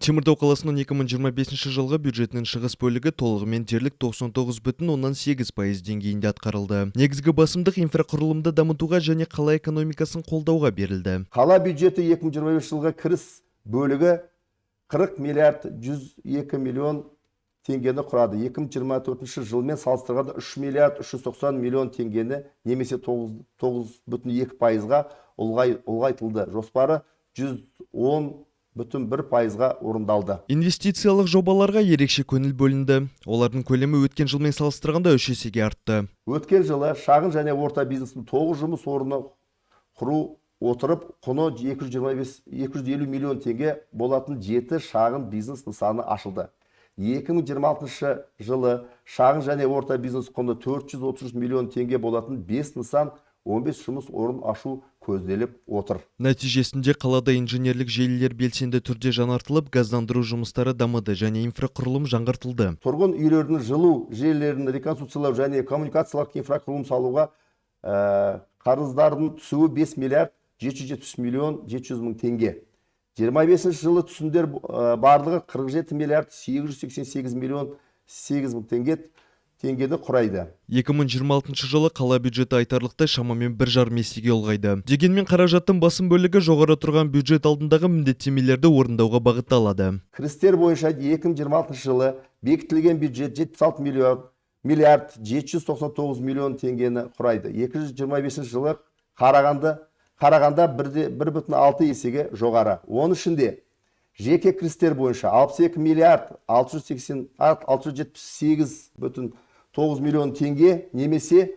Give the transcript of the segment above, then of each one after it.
Теміртау қаласының 2025 жылғы бюджетінің шығыс бөлігі толығымен дерлік 99,8% деңгейінде атқарылды. Негізгі басымдық инфрақұрылымды дамытуға және қала экономикасын қолдауға берілді. Қала бюджеті 2025 жылғы кіріс бөлігі 40 миллиард 102 миллион теңгені құрады. 2024 жылмен салыстырғанда 3 миллиард 390 миллион теңгені немесе 9,2%-ға ұлғайтылды. Жоспары 110,1%-ға орындалды. Инвестициялық жобаларға ерекше көңіл бөлінді. Олардың көлемі өткен жылмен салыстырғанда 3 есеге артты. Өткен жылы шағын және орта бизнестің 9 жұмыс орны құру отырып, құны 250 миллион теңге болатын 7 шағын бизнес нысаны ашылды. 2026 жылы шағын және орта бизнес құны 433 миллион теңге болатын 5 нысан 15 жұмыс орын ашу көзделіп отыр. Нәтижесінде қалада инженерлік желілер белсенді түрде жаңартылып, газдандыру жұмыстары дамыды және инфрақұрылым жаңғыртылды. Тұрғын үйлердің жылу желілерін реконструкциялау және коммуникациялық инфрақұрылым салуға қарыздардың түсуі 5 миллиард 770 миллион 700 мың теңге. 25 жылы түсімдер барлығы 47 миллиард 888 миллион 8 мың теңгені құрайды. 2026 жылы қала бюджеті айтарлықтай шамамен 1,5 есеге ұлғайды. Дегенмен қаражаттың басым бөлігі жоғары тұрған бюджет алдындағы міндеттемелерді орындауға бағытталады. Кірістер бойынша 2026 жылы бекітілген бюджет 76 миллиард 799 миллион теңгені құрайды. 2025 жылы қарағанда 1,6 есеге жоғары. Оның ішінде жеке кірістер бойынша 62 миллиард 678,9 миллион теңге немесе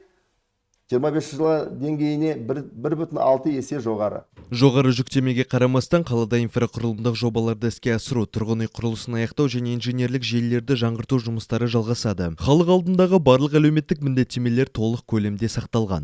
25 жылы деңгейіне 1,6 есе жоғары. Жоғары жүктемеге қарамастан қалада инфрақұрылымдық жобаларды іске асыру, тұрғын үй құрылысын аяқтау және инженерлік желілерді жаңғырту жұмыстары жалғасады. Халық алдындағы барлық әлеуметтік міндеттемелер толық көлемде сақталған.